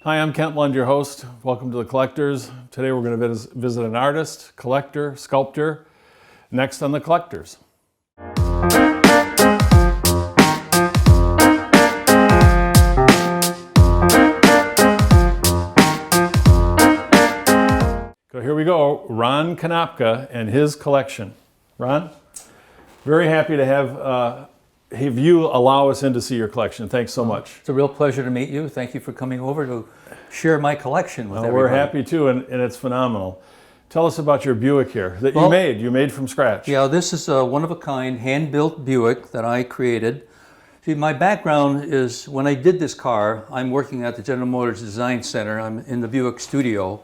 Hi, I'm Kent Lund, your host. Welcome to The Collectors. Today we're going to visit an artist, collector, sculptor. Next on The Collectors. So here we go, Ron Konopka and his collection. Ron, very happy to have you allow us in to see your collection. Thanks so much. It's a real pleasure to meet you. Thank you for coming over to share my collection with everybody. We're happy too, and it's phenomenal. Tell us about your Buick here that you made from scratch. Yeah, this is a one-of-a-kind hand-built Buick that I created. See, my background is when I did this car, I'm working at the General Motors Design Center. I'm in the Buick studio.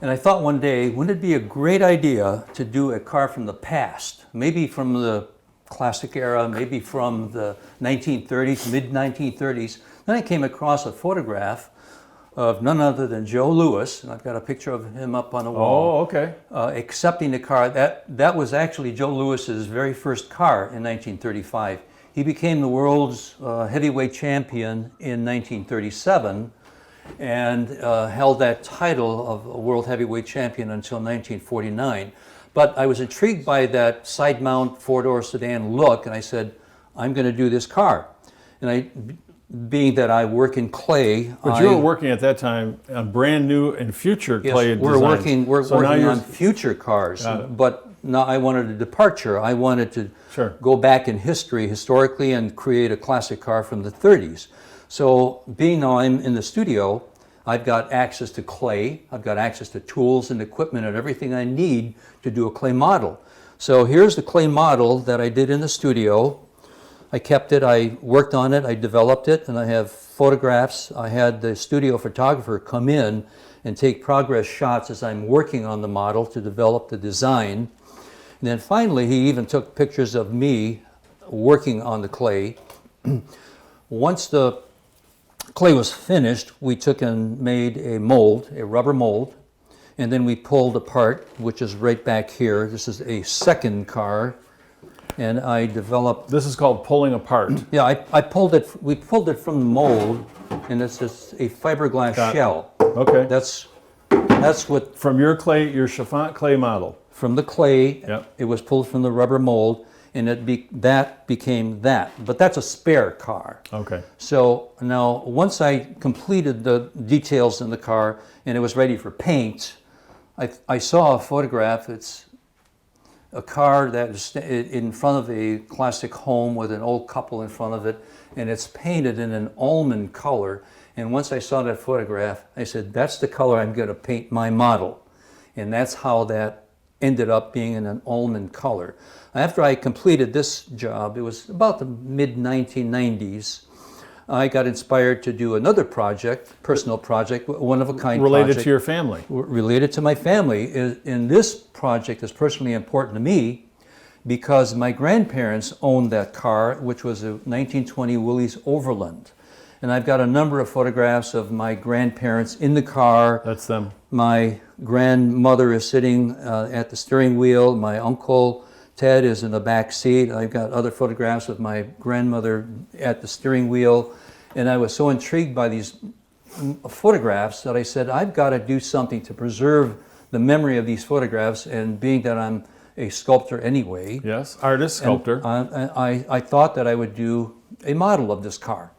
And I thought one day, wouldn't it be a great idea to do a car from the past? Maybe from the classic era, maybe from the 1930s, mid-1930s. Then I came across a photograph of none other than Joe Louis, and I've got a picture of him up on the wall. Oh, okay. Accepting the car. That was actually Joe Louis's very first car in 1935. He became the world's heavyweight champion in 1937 and held that title of a world heavyweight champion until 1949. But I was intrigued by that side mount four-door sedan look, and I said, I'm going to do this car. And being that I work in clay. But you were working at that time on brand new and future clay designs. We're working on future cars. But now I wanted a departure. I wanted to go back in history, historically, and create a classic car from the 30s. So being now I'm in the studio, I've got access to clay, I've got access to tools and equipment and everything I need to do a clay model. So here's the clay model that I did in the studio. I kept it, I worked on it, I developed it, and I have photographs. I had the studio photographer come in and take progress shots as I'm working on the model to develop the design. And then finally, he even took pictures of me working on the clay. Once the clay was finished, we took and made a mold, a rubber mold, and then we pulled apart, which is right back here. This is a second car, and I developed... This is called pulling apart. Yeah, we pulled it from the mold, and it's just a fiberglass shell. Okay. That's what... From your clay, your chiffon clay model. From the clay, It was pulled from the rubber mold, and that became that. But that's a spare car. Okay. So now, once I completed the details in the car and it was ready for paint, I saw a photograph. It's a car that is in front of a classic home with an old couple in front of it, and it's painted in an almond color. And once I saw that photograph, I said, that's the color I'm going to paint my model. And that's how that ended up being in an almond color. After I completed this job, it was about the mid-1990s, I got inspired to do another project, personal project, one-of-a-kind project. Related to your family. Related to my family. And this project is personally important to me because my grandparents owned that car, which was a 1920 Willys Overland. And I've got a number of photographs of my grandparents in the car. That's them. My grandmother is sitting at the steering wheel. My uncle Ted is in the back seat. I've got other photographs of my grandmother at the steering wheel. And I was so intrigued by these photographs that I said, I've got to do something to preserve the memory of these photographs. And being that I'm a sculptor anyway. Yes, artist, sculptor. I thought that I would do a model of this car.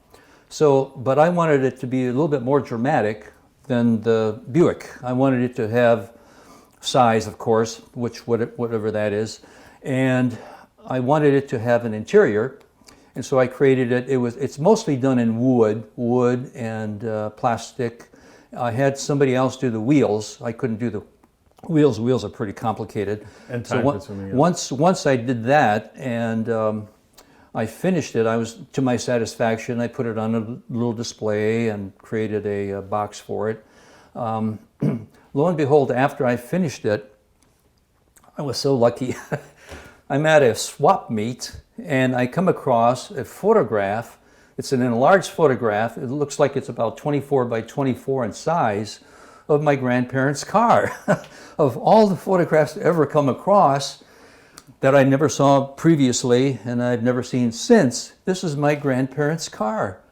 So, but I wanted it to be a little bit more dramatic than the Buick. I wanted it to have size, of course, whatever that is. And I wanted it to have an interior. And so I created it. It's mostly done in wood and plastic. I had somebody else do the wheels. I couldn't do the wheels. Wheels are pretty complicated. And time-consuming. So once I did that and I finished it, I was to my satisfaction. I put it on a little display and created a box for it. Lo and behold, after I finished it, I was so lucky. I'm at a swap meet and I come across a photograph. It's an enlarged photograph. It looks like it's about 24 by 24 in size of my grandparents' car. Of all the photographs to ever come across that I never saw previously and I've never seen since, this is my grandparents' car.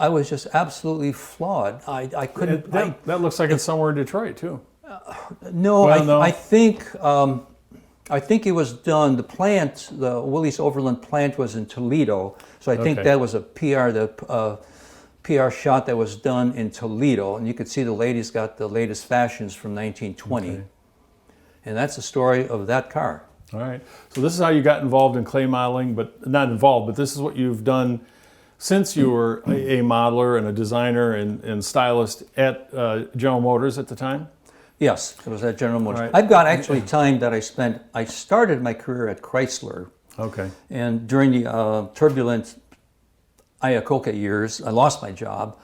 I was just absolutely flawed. I couldn't. That looks like it's somewhere in Detroit too. No, Well, no. I think it was done. The plant, the Willys Overland plant, was in Toledo, so I think that was a PR shot that was done in Toledo, and you could see the ladies got the latest fashions from 1920, and that's the story of that car. All right. So this is how you got involved in clay modeling, but not involved, but this is what you've done since you were a modeler and a designer and stylist at General Motors at the time? Yes, it was at General Motors. Right. I've got actually time that I started my career at Chrysler. Okay. And during the turbulent Iacocca years, I lost my job.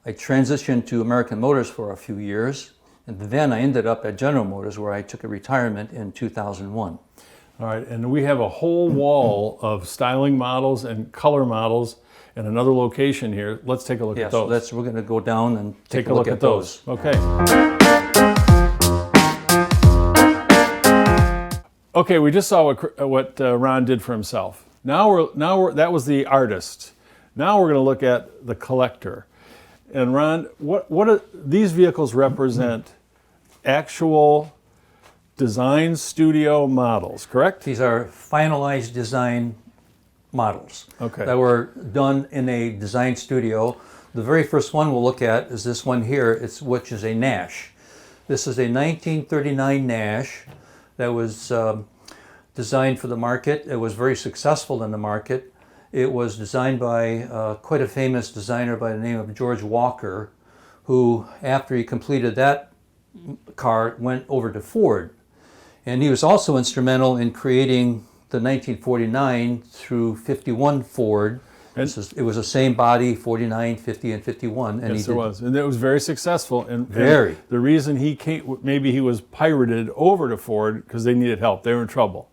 I transitioned to American Motors for a few years, and then I ended up at General Motors, where I took a retirement in 2001. All right, and we have a whole wall of styling models and color models in another location here. Let's take a look at those. Yes, we're going to go down and take a look at those. Okay. Okay, we just saw what Ron did for himself. Now that was the artist. Now we're going to look at the collector. And Ron, what these vehicles represent? Actual design studio models, correct? These are finalized design models that were done in a design studio. The very first one we'll look at is this one here, which is a Nash. This is a 1939 Nash that was designed for the market. It was very successful in the market. It was designed by quite a famous designer by the name of George Walker, who, after he completed that car, went over to Ford. And he was also instrumental in creating the 1949 through 51 Ford. It was the same body, 49, 50, and 51. And yes, it was. And it was very successful. And very. The reason he came, maybe he was pirated over to Ford because they needed help. They were in trouble.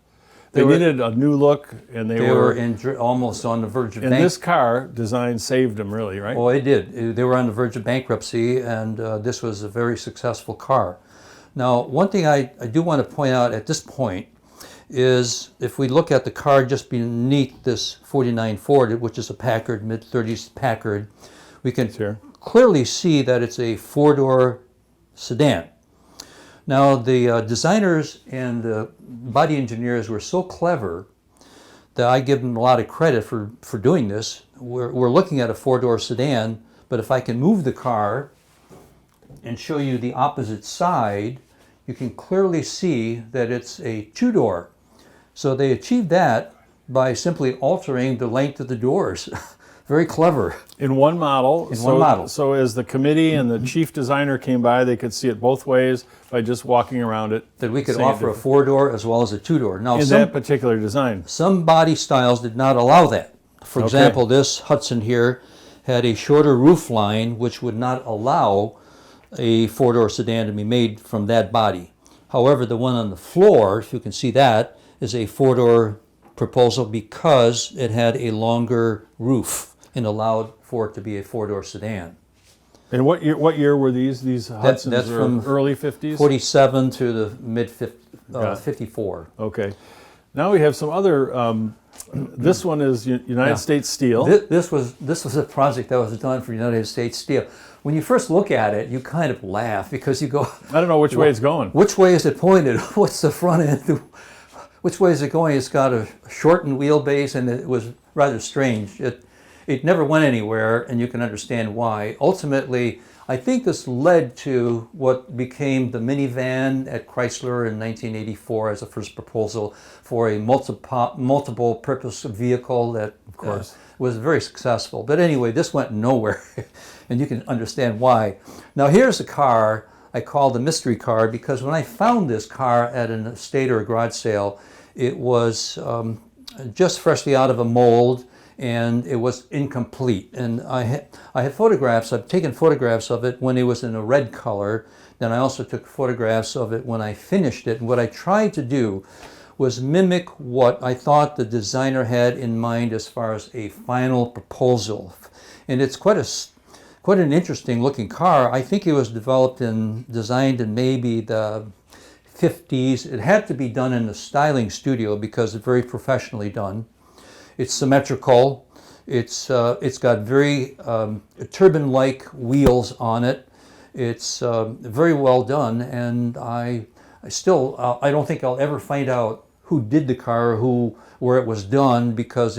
They needed a new look, and they were almost on the verge of bankruptcy. And this car design saved them, really, right? Oh, it did. They were on the verge of bankruptcy, and this was a very successful car. Now, one thing I do want to point out at this point is if we look at the car just beneath this 49 Ford, which is a Packard, mid-30s Packard, we can clearly see that it's a four-door sedan. Now, the designers and the body engineers were so clever that I give them a lot of credit for doing this. We're looking at a four-door sedan, but if I can move the car and show you the opposite side, you can clearly see that it's a two-door. So they achieved that by simply altering the length of the doors. Very clever. In one model. One model. So as the committee and the chief designer came by, they could see it both ways by just walking around it. That we could offer a four-door as well as a two-door. Now, in that particular design. Some body styles did not allow that. For example, this Hudson here had a shorter roof line, which would not allow a four-door sedan to be made from that body. However, the one on the floor, if you can see that, is a four-door proposal because it had a longer roof and allowed for it to be a four-door sedan. And what year were these? These Hudsons that's from early 50s? 47 to the mid-54. Okay. Now we have some other, this one is United States Steel. This was a project that was done for United States Steel. When you first look at it, you kind of laugh because you go, I don't know which way it's going. Which way is it pointed? What's the front end? Which way is it going? It's got a shortened wheelbase, and it was rather strange. It never went anywhere, and you can understand why. Ultimately, I think this led to what became the minivan at Chrysler in 1984 as a first proposal for a multiple purpose vehicle that was very successful. But anyway, this went nowhere, and you can understand why. Now here's a car I call the mystery car because when I found this car at an estate or a garage sale, it was just freshly out of a mold, and it was incomplete. And I had photographs. I've taken photographs of it when it was in a red color. Then I also took photographs of it when I finished it. And what I tried to do was mimic what I thought the designer had in mind as far as a final proposal. And it's quite an interesting looking car. I think it was designed in maybe the 50s. It had to be done in a styling studio because it's very professionally done. It's symmetrical. It's got very turbine-like wheels on it. It's very well done, and I don't think I'll ever find out who did the car, or where it was done, because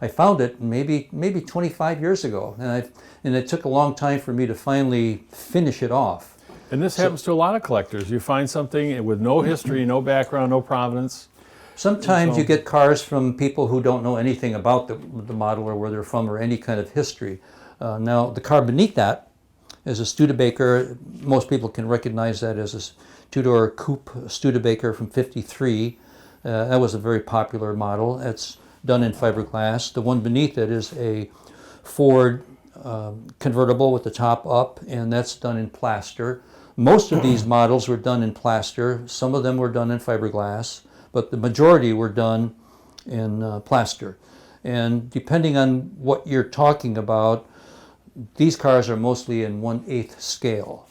I found it maybe 25 years ago, and it took a long time for me to finally finish it off. And this happens to a lot of collectors. You find something with no history, no background, no provenance. Sometimes you get cars from people who don't know anything about the model or where they're from or any kind of history. Now, the car beneath that is a Studebaker. Most people can recognize that as a two-door coupe Studebaker from '53. That was a very popular model. It's done in fiberglass. The one beneath it is a Ford convertible with the top up, and that's done in plaster. Most of these models were done in plaster. Some of them were done in fiberglass, but the majority were done in plaster. And depending on what you're talking about, these cars are mostly in 1/8 scale.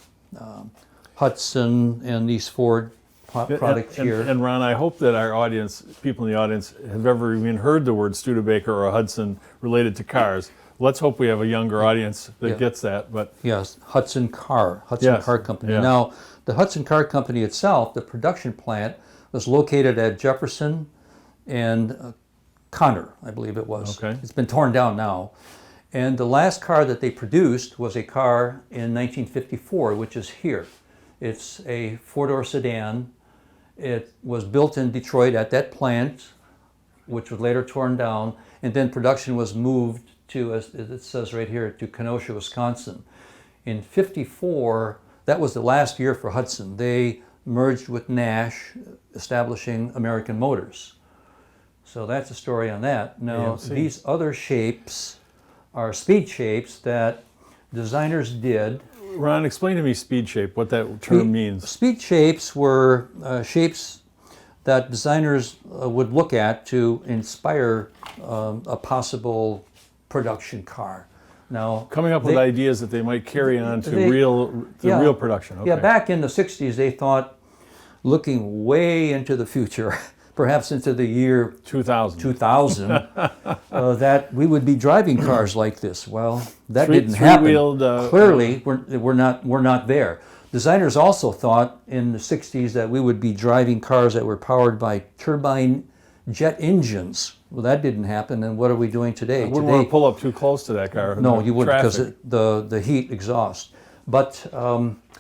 Hudson and these Ford products here. And Ron, I hope that our audience, people in the audience, have ever even heard the word Studebaker or Hudson related to cars. Let's hope we have a younger audience that gets that. But yes, Hudson Car Company. Yeah. Now, the Hudson Car Company itself, the production plant, was located at Jefferson and Connor, I believe it was. Okay. It's been torn down now. And the last car that they produced was a car in 1954, which is here. It's a four-door sedan. It was built in Detroit at that plant, which was later torn down, and then production was moved to, as it says right here, to Kenosha, Wisconsin. In *54, that was the last year for Hudson. They merged with Nash, establishing American Motors. So that's the story on that. Now, these other shapes are speed shapes that designers did. Ron, explain to me speed shape, what that term means. Speed shapes were shapes that designers would look at to inspire a possible production car. Now, coming up with ideas that they might carry on to real production. Okay. Yeah, back in the 60s, they thought, looking way into the future, perhaps into the year 2000 that we would be driving cars like this. Well, that didn't happen. Clearly, we're not there. Designers also thought in the 60s that we would be driving cars that were powered by turbine jet engines. Well, that didn't happen, and what are we doing today? I wouldn't want to pull up too close to that car. No, you wouldn't, because the heat exhaust. But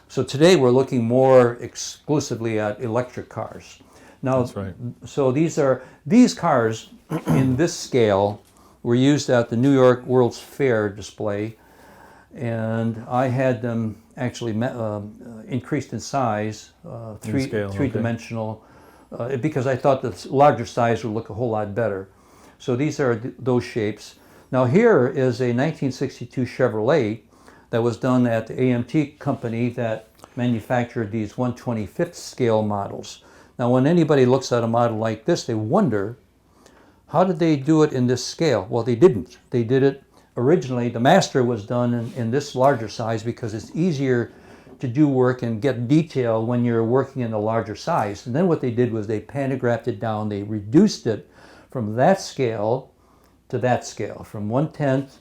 so today we're looking more exclusively at electric cars. Now, that's right. So these cars in this scale were used at the New York World's Fair display, and I had them actually increased in size, three-dimensional, because I thought the larger size would look a whole lot better. So these are those shapes. Now here is a 1962 Chevrolet that was done at the AMT company that manufactured these 1/25th scale models. Now when anybody looks at a model like this, they wonder, how did they do it in this scale? Well, they didn't. They did it originally. The Master was done in this larger size because it's easier to do work and get detail when you're working in a larger size. And then what they did was they pantographed it down. They reduced it from that scale to that scale, from 1/10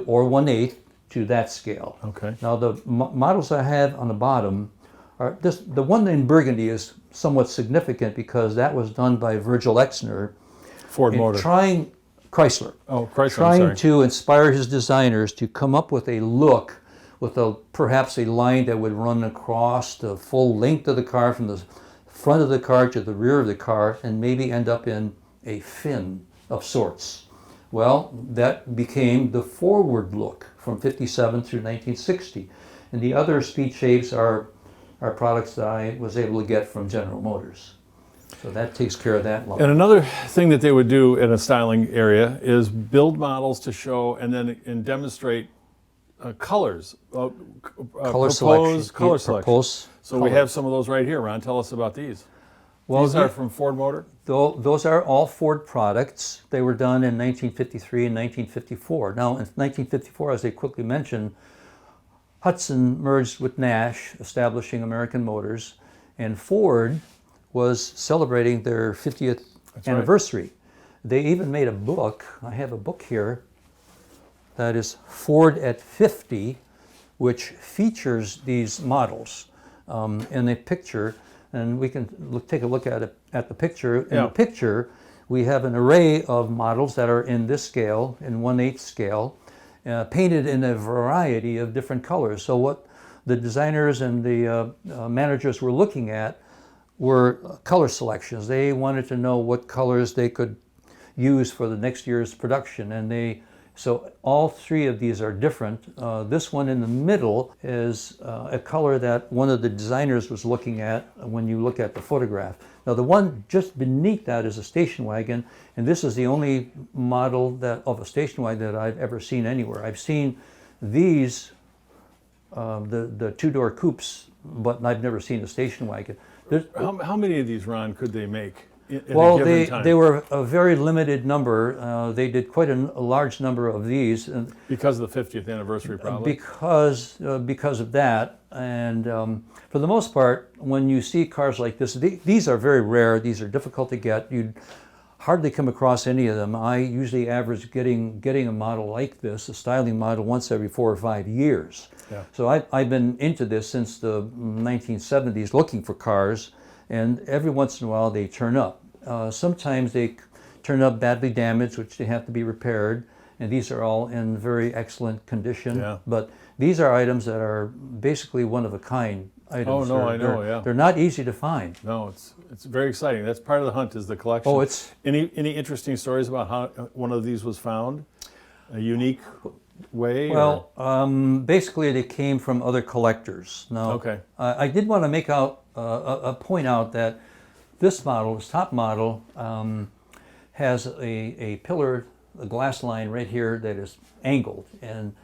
or 1/8 to that scale. Okay. Now the models I have on the bottom are the one in burgundy is somewhat significant because that was done by Virgil Exner. Ford Motor. Chrysler. Oh, Chrysler. Trying to inspire his designers to come up with a look with perhaps a line that would run across the full length of the car from the front of the car to the rear of the car and maybe end up in a fin of sorts. Well, that became the forward look from '57 through 1960. And the other speed shapes are products that I was able to get from General Motors. So that takes care of that look. And another thing that they would do in a styling area is build models to show and demonstrate colors. Color selection. So we have some of those right here. Ron, tell us about these. Well, these are from Ford Motor? Those are all Ford products. They were done in 1953 and 1954. Now, in 1954, as I quickly mentioned, Hudson merged with Nash, establishing American Motors, and Ford was celebrating their 50th anniversary. Right. They even made a book. I have a book here that is Ford at 50, which features these models in a picture. And we can take a look at it at the picture. In the picture, we have an array of models that are in this scale, in 1/8 scale, painted in a variety of different colors. So what the designers and the managers were looking at were color selections. They wanted to know what colors they could use for the next year's production, and so all three of these are different. This one in the middle is a color that one of the designers was looking at when you look at the photograph. Now the one just beneath that is a station wagon, and this is the only model of a station wagon that I've ever seen anywhere. I've seen these, the two-door coupes, but I've never seen a station wagon. How many of these, Ron, could they make? Well, they were a very limited number. They did quite a large number of these. Because of the 50th anniversary, probably? Because of that. And for the most part, when you see cars like this, these are very rare. These are difficult to get. You'd hardly come across any of them. I usually average getting a model like this, a styling model, once every 4 or 5 years. Yeah. So I've been into this since the 1970s, looking for cars. And every once in a while they turn up. Sometimes they turn up badly damaged, which they have to be repaired. And these are all in very excellent condition. Yeah. But these are items that are basically one-of-a-kind items. Oh, no, I know, yeah. They're not easy to find. No, it's very exciting. That's part of the hunt, is the collection. Oh, it's... Any interesting stories about how one of these was found? A unique way? Well, basically they came from other collectors. Now, okay. I did want to make out point out that this model, this top model, has a pillar, a glass line right here that is angled, and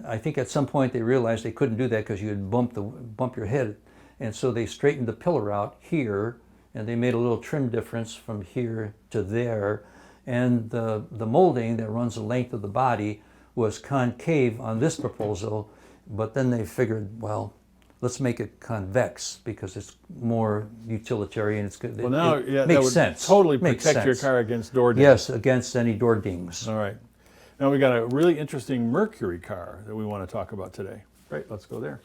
I think at some point they realized they couldn't do that because you'd bump your head, and so they straightened the pillar out here, and they made a little trim difference from here to there, and the molding that runs the length of the body was concave on this proposal, but then they figured, well, let's make it convex because it's more utilitarian. It's good. Well, now, yeah, makes that would sense. Totally Makes protect your sense. car against door dings. Yes, against any door dings. All right. Now we got a really interesting Mercury car that we want to talk about today. Great, let's go there.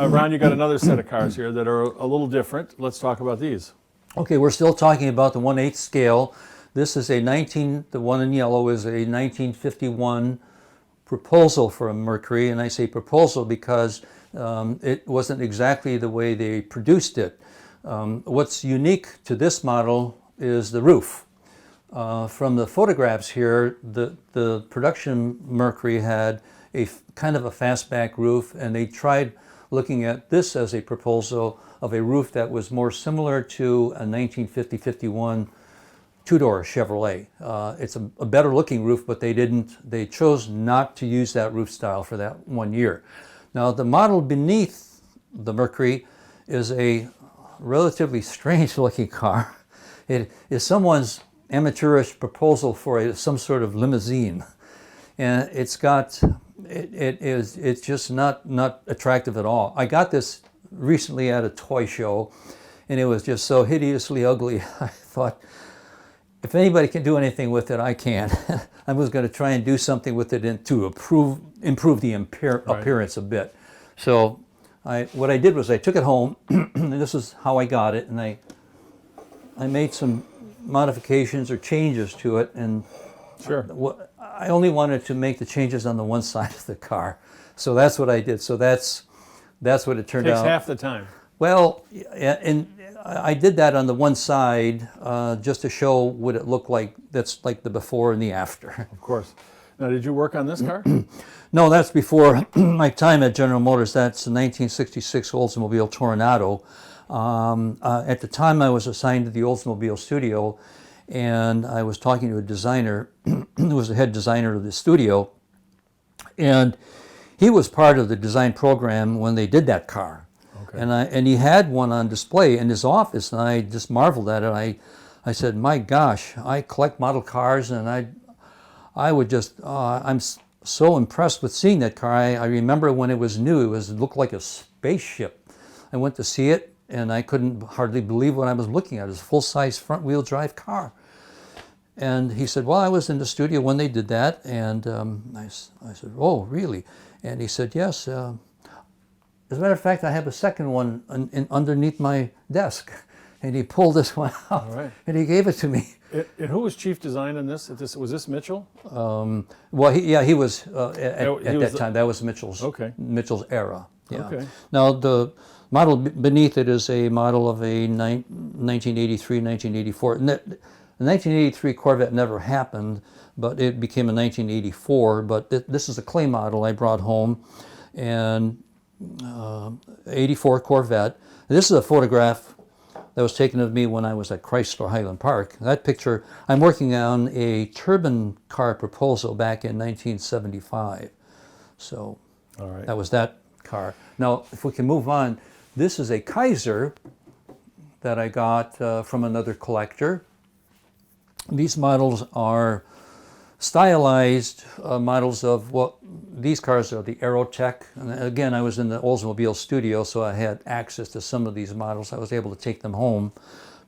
Ron, you got another set of cars here that are a little different. Let's talk about these. Okay, we're still talking about the 1/8 scale. This is the one in yellow is a 1951 proposal for a Mercury, and I say proposal because it wasn't exactly the way they produced it. What's unique to this model is the roof. From the photographs here, the production Mercury had a kind of a fastback roof, and they tried looking at this as a proposal of a roof that was more similar to a 1950-51 two-door Chevrolet. It's a better looking roof, but they chose not to use that roof style for that 1 year. Now the model beneath the Mercury is a relatively strange looking car. It is someone's amateurish proposal for some sort of limousine. And it's just not attractive at all. I got this recently at a toy show, and it was just so hideously ugly. I thought, if anybody can do anything with it, I can. I was going to try and do something with it to improve the appearance a bit. So what I did was I took it home, and this is how I got it, and I made some modifications or changes to it, and sure. I only wanted to make the changes on the one side of the car. So that's what I did. So that's what it turned out. Takes half the time. Well, and I did that on the one side just to show what it looked like. That's like the before and the after. Of course. Now, did you work on this car? No, that's before my time at General Motors. That's a 1966 Oldsmobile Toronado. At the time, I was assigned to the Oldsmobile studio, and I was talking to a designer who was the head designer of the studio, and he was part of the design program when they did that car. Okay. And he had one on display in his office, and I just marveled at it. I said, my gosh, I collect model cars, and I would just, I'm so impressed with seeing that car. I remember when it was new, it looked like a spaceship. I went to see it, and I couldn't hardly believe what I was looking at. It was a full-size front-wheel drive car. And he said, well, I was in the studio when they did that. And I said, oh, really? And he said, yes. As a matter of fact, I have a second one underneath my desk. And he pulled this one out, and he gave it to me. And who was chief design in this? Was this Mitchell? Well, he was at that time. That was Mitchell's era. Yeah. Okay. Now, the model beneath it is a model of a 1983, 1984. The 1983 Corvette never happened, but it became a 1984. But this is a clay model I brought home, and 84 Corvette. This is a photograph that was taken of me when I was at Chrysler Highland Park. That picture, I'm working on a turbine car proposal back in 1975. So that was that car. Now, if we can move on, this is a Kaiser that I got from another collector. These models are stylized models of what these cars are, the Aerotech. And again, I was in the Oldsmobile studio, so I had access to some of these models. I was able to take them home.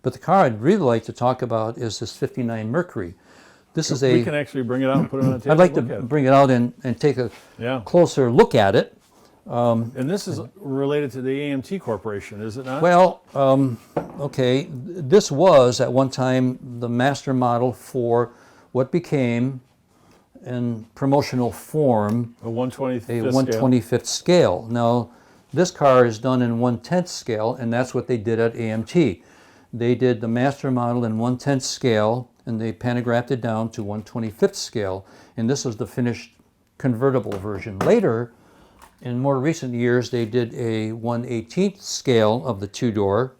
But the car I'd really like to talk about is this 59 Mercury. This is we can actually bring it out and put it on the table. I'd like to bring it out and take a closer look at it. And this is related to the AMT Corporation, is it not? Well, okay. This was at one time the master model for what became, in promotional form, a 125th scale. Now, this car is done in 1/10 scale, and that's what they did at AMT. They did the master model in 1/10 scale, and they pantographed it down to 125th scale, and this was the finished convertible version. Later, in more recent years, they did a 1/18th scale of the two-door,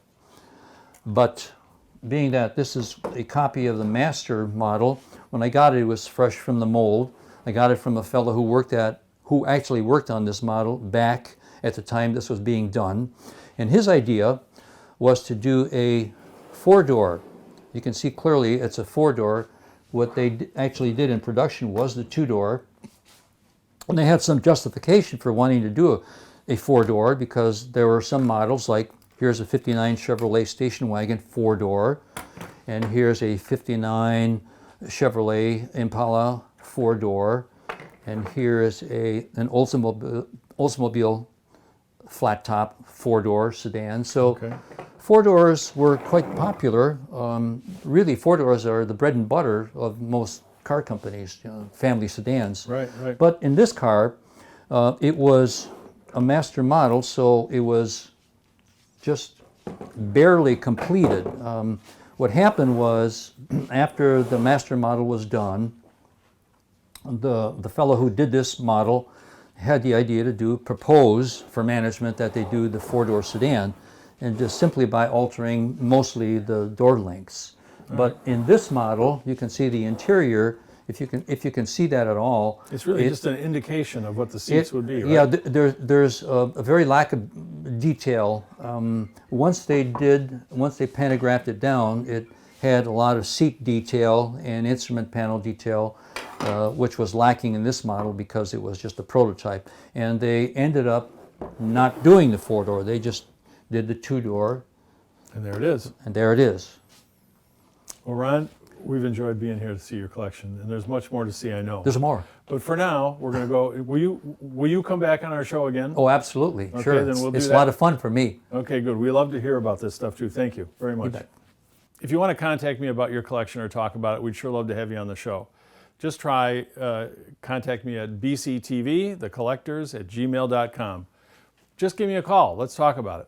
but being that this is a copy of the master model, when I got it, it was fresh from the mold. I got it from a fellow who actually worked on this model back at the time this was being done. And his idea was to do a four-door. You can see clearly it's a four-door. What they actually did in production was the two-door. And they had some justification for wanting to do a four-door, because there were some models, like here's a 59 Chevrolet station wagon four-door, and here's a 59 Chevrolet Impala four-door, and here is an Oldsmobile flat top four-door sedan. So four-doors were quite popular. Really, four-doors are the bread and butter of most car companies, family sedans. Right. But in this car, it was a master model, so it was just barely completed. What happened was, after the master model was done, the fellow who did this model had the idea to propose for management that they do the four-door sedan, and just simply by altering mostly the door lengths. But in this model, you can see the interior. If you can see that at all, it's really just an indication of what the seats would be, right? Yeah, there's a very lack of detail. Once they pantographed it down, it had a lot of seat detail and instrument panel detail, which was lacking in this model because it was just a prototype. And they ended up not doing the four-door. They just did the two-door. And there it is. And there it is. Well, Ron, we've enjoyed being here to see your collection, and there's much more to see, I know. There's more. But for now, we're going to go. Will you come back on our show again? Oh, absolutely. Okay, sure. Then we'll do it's that. a lot of fun for me. Okay, good. We love to hear about this stuff too. Thank you very much. You bet. If you want to contact me about your collection or talk about it, we'd sure love to have you on the show. Just contact me at bctv, thecollectors@gmail.com. Just give me a call. Let's talk about it.